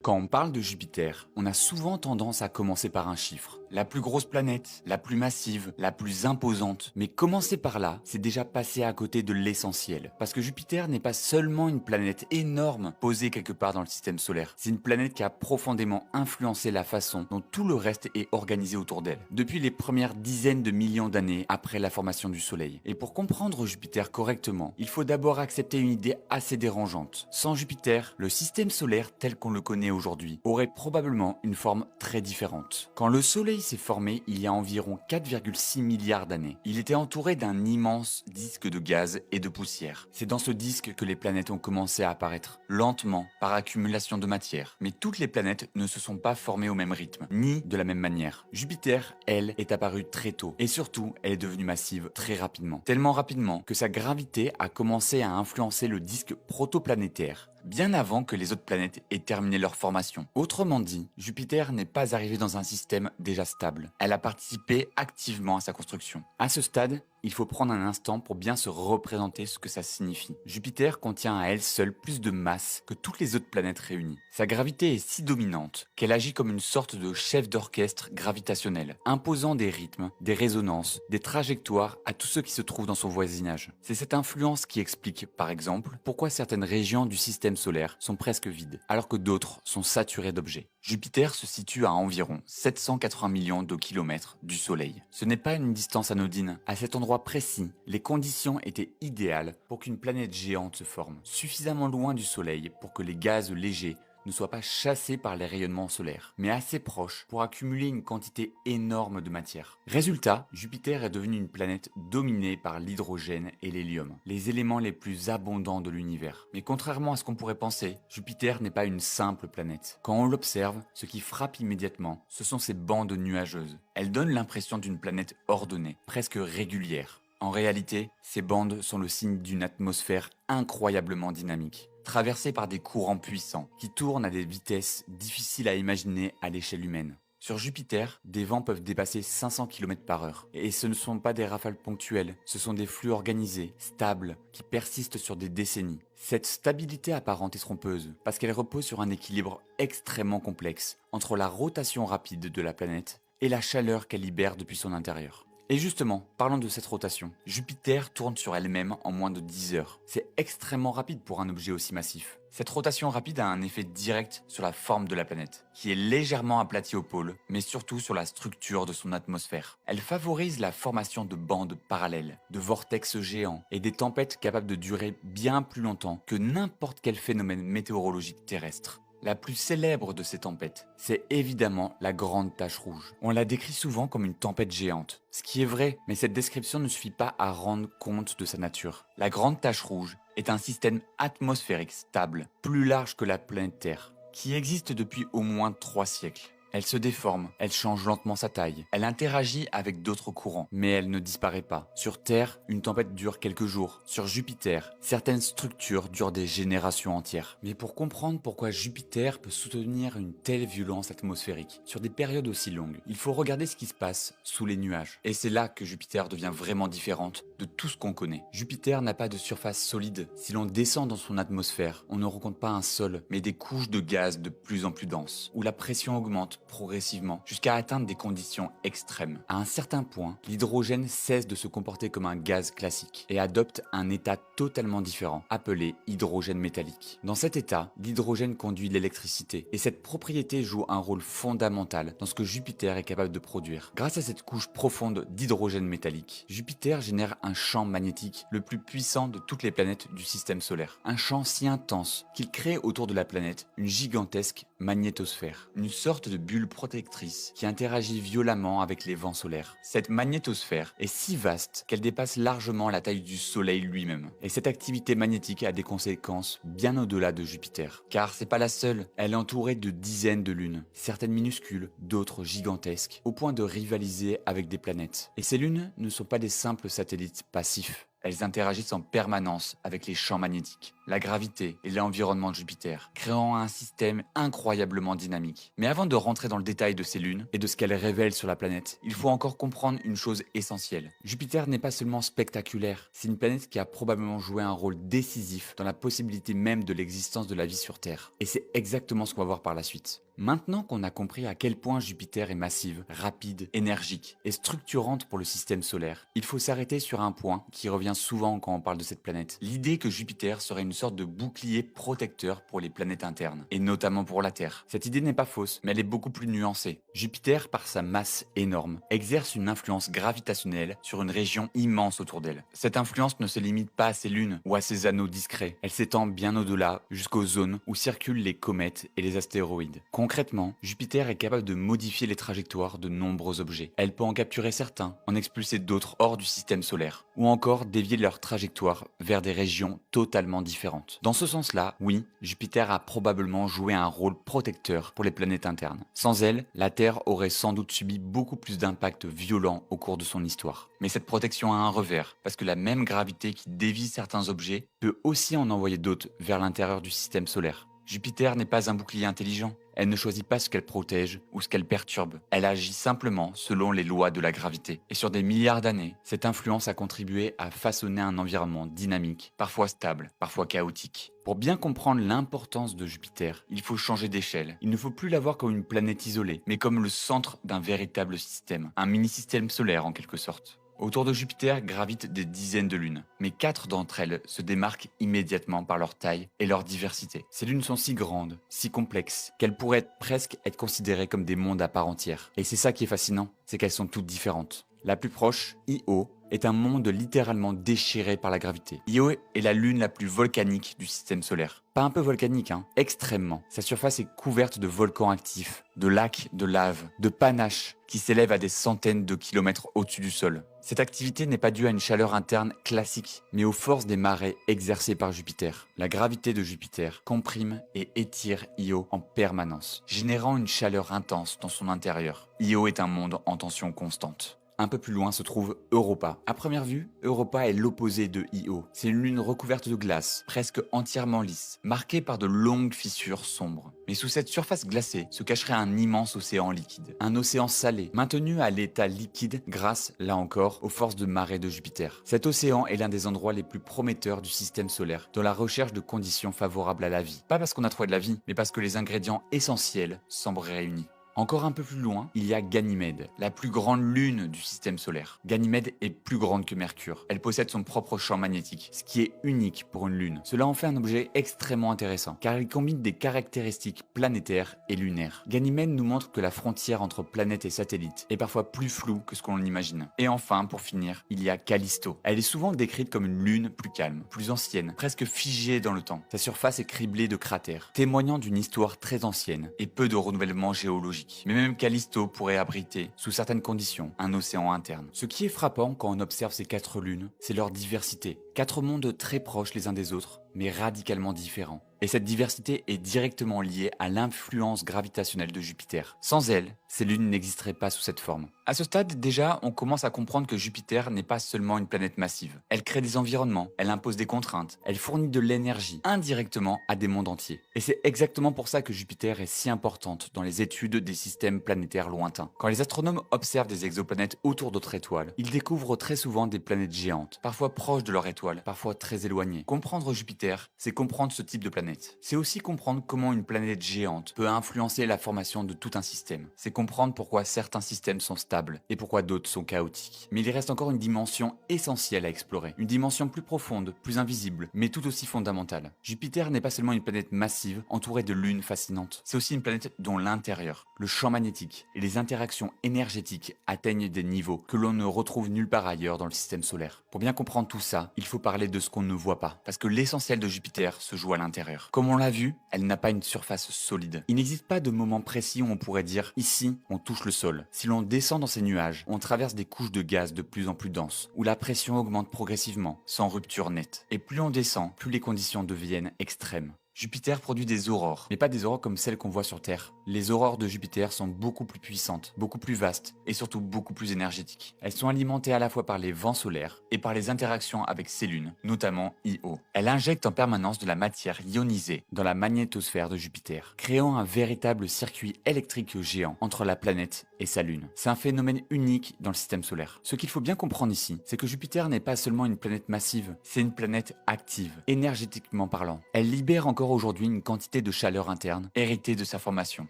Quand on parle de Jupiter, on a souvent tendance à commencer par un chiffre. La plus grosse planète, la plus massive, la plus imposante. Mais commencer par là, c'est déjà passer à côté de l'essentiel. Parce que Jupiter n'est pas seulement une planète énorme posée quelque part dans le système solaire. C'est une planète qui a profondément influencé la façon dont tout le reste est organisé autour d'elle. Depuis les premières dizaines de millions d'années après la formation du Soleil. Et pour comprendre Jupiter correctement, il faut d'abord accepter une idée assez dérangeante. Sans Jupiter, le système solaire tel qu'on le connaît aujourd'hui aurait probablement une forme très différente. Quand le Soleil s'est formé il y a environ 4,6 milliards d'années, il était entouré d'un immense disque de gaz et de poussière. C'est dans ce disque que les planètes ont commencé à apparaître, lentement, par accumulation de matière. Mais toutes les planètes ne se sont pas formées au même rythme, ni de la même manière. Jupiter, elle, est apparue très tôt, et surtout, elle est devenue massive très rapidement. Tellement rapidement que sa gravité a commencé à influencer le disque protoplanétaire, bien avant que les autres planètes aient terminé leur formation. Autrement dit, Jupiter n'est pas arrivée dans un système déjà stable. Elle a participé activement à sa construction. À ce stade, il faut prendre un instant pour bien se représenter ce que ça signifie. Jupiter contient à elle seule plus de masse que toutes les autres planètes réunies. Sa gravité est si dominante qu'elle agit comme une sorte de chef d'orchestre gravitationnel, imposant des rythmes, des résonances, des trajectoires à tous ceux qui se trouvent dans son voisinage. C'est cette influence qui explique, par exemple, pourquoi certaines régions du système solaire sont presque vides, alors que d'autres sont saturées d'objets. Jupiter se situe à environ 780 millions de kilomètres du Soleil. Ce n'est pas une distance anodine. À cet endroit précis, les conditions étaient idéales pour qu'une planète géante se forme, suffisamment loin du Soleil pour que les gaz légers ne soient pas chassés par les rayonnements solaires, mais assez proches pour accumuler une quantité énorme de matière. Résultat, Jupiter est devenue une planète dominée par l'hydrogène et l'hélium, les éléments les plus abondants de l'univers. Mais contrairement à ce qu'on pourrait penser, Jupiter n'est pas une simple planète. Quand on l'observe, ce qui frappe immédiatement, ce sont ses bandes nuageuses. Elles donnent l'impression d'une planète ordonnée, presque régulière. En réalité, ces bandes sont le signe d'une atmosphère incroyablement dynamique, traversée par des courants puissants qui tournent à des vitesses difficiles à imaginer à l'échelle humaine. Sur Jupiter, des vents peuvent dépasser 500 km par heure. Et ce ne sont pas des rafales ponctuelles, ce sont des flux organisés, stables, qui persistent sur des décennies. Cette stabilité apparente est trompeuse, parce qu'elle repose sur un équilibre extrêmement complexe entre la rotation rapide de la planète et la chaleur qu'elle libère depuis son intérieur. Et justement, parlons de cette rotation. Jupiter tourne sur elle-même en moins de 10 heures. C'est extrêmement rapide pour un objet aussi massif. Cette rotation rapide a un effet direct sur la forme de la planète, qui est légèrement aplatie au pôle, mais surtout sur la structure de son atmosphère. Elle favorise la formation de bandes parallèles, de vortex géants et des tempêtes capables de durer bien plus longtemps que n'importe quel phénomène météorologique terrestre. La plus célèbre de ces tempêtes, c'est évidemment la Grande Tache Rouge. On la décrit souvent comme une tempête géante, ce qui est vrai, mais cette description ne suffit pas à rendre compte de sa nature. La Grande Tache Rouge est un système atmosphérique stable, plus large que la planète Terre, qui existe depuis au moins 3 siècles. Elle se déforme, elle change lentement sa taille, elle interagit avec d'autres courants, mais elle ne disparaît pas. Sur Terre, une tempête dure quelques jours. Sur Jupiter, certaines structures durent des générations entières. Mais pour comprendre pourquoi Jupiter peut soutenir une telle violence atmosphérique sur des périodes aussi longues, il faut regarder ce qui se passe sous les nuages. Et c'est là que Jupiter devient vraiment différente de tout ce qu'on connaît. Jupiter n'a pas de surface solide. Si l'on descend dans son atmosphère, on ne rencontre pas un sol, mais des couches de gaz de plus en plus denses, où la pression augmente progressivement jusqu'à atteindre des conditions extrêmes. À un certain point, l'hydrogène cesse de se comporter comme un gaz classique et adopte un état totalement différent, appelé hydrogène métallique. Dans cet état, l'hydrogène conduit l'électricité et cette propriété joue un rôle fondamental dans ce que Jupiter est capable de produire. Grâce à cette couche profonde d'hydrogène métallique, Jupiter génère un champ magnétique le plus puissant de toutes les planètes du système solaire. Un champ si intense qu'il crée autour de la planète une gigantesque magnétosphère, une sorte de bulle protectrice qui interagit violemment avec les vents solaires. Cette magnétosphère est si vaste qu'elle dépasse largement la taille du Soleil lui-même. Et cette activité magnétique a des conséquences bien au-delà de Jupiter. Car c'est pas la seule, elle est entourée de dizaines de lunes, certaines minuscules, d'autres gigantesques, au point de rivaliser avec des planètes. Et ces lunes ne sont pas des simples satellites passifs. elles interagissent en permanence avec les champs magnétiques, la gravité et l'environnement de Jupiter, créant un système incroyablement dynamique. Mais avant de rentrer dans le détail de ces lunes et de ce qu'elles révèlent sur la planète, il faut encore comprendre une chose essentielle. Jupiter n'est pas seulement spectaculaire, c'est une planète qui a probablement joué un rôle décisif dans la possibilité même de l'existence de la vie sur Terre. Et c'est exactement ce qu'on va voir par la suite. Maintenant qu'on a compris à quel point Jupiter est massive, rapide, énergique et structurante pour le système solaire, il faut s'arrêter sur un point qui revient souvent quand on parle de cette planète. L'idée que Jupiter serait une sorte de bouclier protecteur pour les planètes internes, et notamment pour la Terre. Cette idée n'est pas fausse, mais elle est beaucoup plus nuancée. Jupiter, par sa masse énorme, exerce une influence gravitationnelle sur une région immense autour d'elle. Cette influence ne se limite pas à ses lunes ou à ses anneaux discrets, elle s'étend bien au-delà, jusqu'aux zones où circulent les comètes et les astéroïdes. Concrètement, Jupiter est capable de modifier les trajectoires de nombreux objets. Elle peut en capturer certains, en expulser d'autres hors du système solaire, ou encore dévier leur trajectoire vers des régions totalement différentes. Dans ce sens-là, oui, Jupiter a probablement joué un rôle protecteur pour les planètes internes. Sans elle, la Terre aurait sans doute subi beaucoup plus d'impacts violents au cours de son histoire. Mais cette protection a un revers, parce que la même gravité qui dévie certains objets peut aussi en envoyer d'autres vers l'intérieur du système solaire. Jupiter n'est pas un bouclier intelligent. Elle ne choisit pas ce qu'elle protège ou ce qu'elle perturbe. Elle agit simplement selon les lois de la gravité. Et sur des milliards d'années, cette influence a contribué à façonner un environnement dynamique, parfois stable, parfois chaotique. Pour bien comprendre l'importance de Jupiter, il faut changer d'échelle. Il ne faut plus la voir comme une planète isolée, mais comme le centre d'un véritable système, un mini-système solaire en quelque sorte. Autour de Jupiter gravitent des dizaines de lunes, mais 4 d'entre elles se démarquent immédiatement par leur taille et leur diversité. Ces lunes sont si grandes, si complexes, qu'elles pourraient presque être considérées comme des mondes à part entière. Et c'est ça qui est fascinant, c'est qu'elles sont toutes différentes. La plus proche, Io, est un monde littéralement déchiré par la gravité. Io est la lune la plus volcanique du système solaire. Pas un peu volcanique, extrêmement. Sa surface est couverte de volcans actifs, de lacs de lave, de panaches qui s'élèvent à des centaines de kilomètres au-dessus du sol. Cette activité n'est pas due à une chaleur interne classique, mais aux forces des marées exercées par Jupiter. La gravité de Jupiter comprime et étire Io en permanence, générant une chaleur intense dans son intérieur. Io est un monde en tension constante. Un peu plus loin se trouve Europa. À première vue, Europa est l'opposé de Io. C'est une lune recouverte de glace, presque entièrement lisse, marquée par de longues fissures sombres. Mais sous cette surface glacée se cacherait un immense océan liquide. Un océan salé, maintenu à l'état liquide grâce, là encore, aux forces de marée de Jupiter. Cet océan est l'un des endroits les plus prometteurs du système solaire, dans la recherche de conditions favorables à la vie. Pas parce qu'on a trouvé de la vie, mais parce que les ingrédients essentiels semblent réunis. Encore un peu plus loin, il y a Ganymède, la plus grande lune du système solaire. Ganymède est plus grande que Mercure. Elle possède son propre champ magnétique, ce qui est unique pour une lune. Cela en fait un objet extrêmement intéressant, car il combine des caractéristiques planétaires et lunaires. Ganymède nous montre que la frontière entre planète et satellite est parfois plus floue que ce qu'on imagine. Et enfin, pour finir, il y a Callisto. Elle est souvent décrite comme une lune plus calme, plus ancienne, presque figée dans le temps. Sa surface est criblée de cratères, témoignant d'une histoire très ancienne et peu de renouvellement géologique. Mais même Callisto pourrait abriter, sous certaines conditions, un océan interne. Ce qui est frappant quand on observe ces 4 lunes, c'est leur diversité. 4 mondes très proches les uns des autres, mais radicalement différents. Et cette diversité est directement liée à l'influence gravitationnelle de Jupiter. Sans elle, ces lunes n'existeraient pas sous cette forme. À ce stade, déjà, on commence à comprendre que Jupiter n'est pas seulement une planète massive. Elle crée des environnements, elle impose des contraintes, elle fournit de l'énergie indirectement à des mondes entiers. Et c'est exactement pour ça que Jupiter est si importante dans les études des systèmes planétaires lointains. Quand les astronomes observent des exoplanètes autour d'autres étoiles, ils découvrent très souvent des planètes géantes, parfois proches de leur étoile, parfois très éloignées. Comprendre Jupiter, c'est comprendre ce type de planète. C'est aussi comprendre comment une planète géante peut influencer la formation de tout un système. C'est comprendre pourquoi certains systèmes sont stables et pourquoi d'autres sont chaotiques. Mais il reste encore une dimension essentielle à explorer. Une dimension plus profonde, plus invisible, mais tout aussi fondamentale. Jupiter n'est pas seulement une planète massive entourée de lunes fascinantes. C'est aussi une planète dont l'intérieur, le champ magnétique et les interactions énergétiques atteignent des niveaux que l'on ne retrouve nulle part ailleurs dans le système solaire. Pour bien comprendre tout ça, il faut parler de ce qu'on ne voit pas, parce que l'essentiel de Jupiter se joue à l'intérieur. Comme on l'a vu, elle n'a pas une surface solide. Il n'existe pas de moment précis où on pourrait dire « ici, on touche le sol ». Si l'on descend dans ces nuages, on traverse des couches de gaz de plus en plus denses, où la pression augmente progressivement, sans rupture nette. Et plus on descend, plus les conditions deviennent extrêmes. Jupiter produit des aurores, mais pas des aurores comme celles qu'on voit sur Terre. Les aurores de Jupiter sont beaucoup plus puissantes, beaucoup plus vastes et surtout beaucoup plus énergétiques. Elles sont alimentées à la fois par les vents solaires et par les interactions avec ses lunes, notamment Io. Elle injecte en permanence de la matière ionisée dans la magnétosphère de Jupiter, créant un véritable circuit électrique géant entre la planète et sa lune. C'est un phénomène unique dans le système solaire. Ce qu'il faut bien comprendre ici, c'est que Jupiter n'est pas seulement une planète massive, c'est une planète active, énergétiquement parlant. Elle libère encore aujourd'hui une quantité de chaleur interne héritée de sa formation.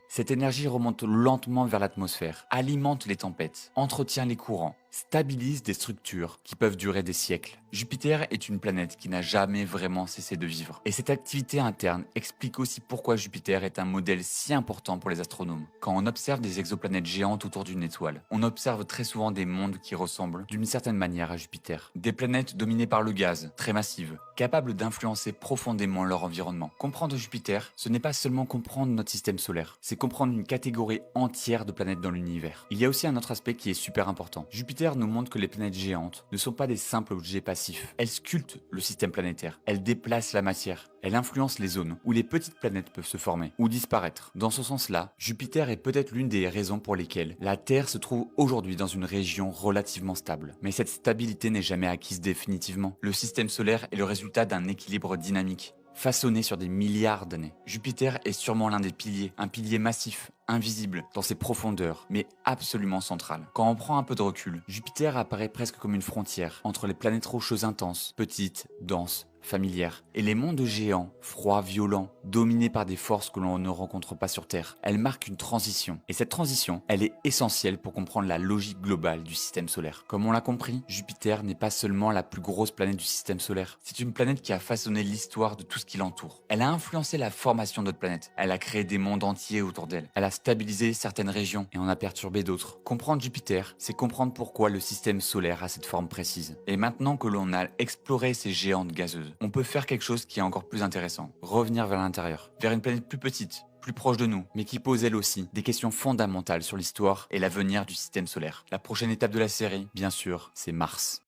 Cette énergie remonte lentement vers l'atmosphère, alimente les tempêtes, entretient les courants, stabilise des structures qui peuvent durer des siècles. Jupiter est une planète qui n'a jamais vraiment cessé de vivre. Et cette activité interne explique aussi pourquoi Jupiter est un modèle si important pour les astronomes. Quand on observe des exoplanètes géantes autour d'une étoile, on observe très souvent des mondes qui ressemblent d'une certaine manière à Jupiter. Des planètes dominées par le gaz, très massives, capables d'influencer profondément leur environnement. Comprendre Jupiter, ce n'est pas seulement comprendre notre système solaire, c'est comprendre une catégorie entière de planètes dans l'univers. Il y a aussi un autre aspect qui est super important. Jupiter nous montre que les planètes géantes ne sont pas des simples objets passifs. Elles sculptent le système planétaire, elles déplacent la matière, elles influencent les zones où les petites planètes peuvent se former ou disparaître. Dans ce sens-là, Jupiter est peut-être l'une des raisons pour lesquelles la Terre se trouve aujourd'hui dans une région relativement stable. Mais cette stabilité n'est jamais acquise définitivement. Le système solaire est le résultat d'un équilibre dynamique, façonné sur des milliards d'années. Jupiter est sûrement l'un des piliers, un pilier massif, invisible dans ses profondeurs, mais absolument central. Quand on prend un peu de recul, Jupiter apparaît presque comme une frontière entre les planètes rocheuses intenses, petites, denses, familières, et les mondes géants, froids, violents, dominés par des forces que l'on ne rencontre pas sur Terre. Elle marque une transition. Et cette transition, elle est essentielle pour comprendre la logique globale du système solaire. Comme on l'a compris, Jupiter n'est pas seulement la plus grosse planète du système solaire. C'est une planète qui a façonné l'histoire de tout ce qui l'entoure. Elle a influencé la formation de notre planète. Elle a créé des mondes entiers autour d'elle. Elle a stabilisé certaines régions et en a perturbé d'autres. Comprendre Jupiter, c'est comprendre pourquoi le système solaire a cette forme précise. Et maintenant que l'on a exploré ces géantes gazeuses, on peut faire quelque chose qui est encore plus intéressant. Revenir vers l'intérieur, vers une planète plus petite, plus proche de nous, mais qui pose elle aussi des questions fondamentales sur l'histoire et l'avenir du système solaire. La prochaine étape de la série, bien sûr, c'est Mars.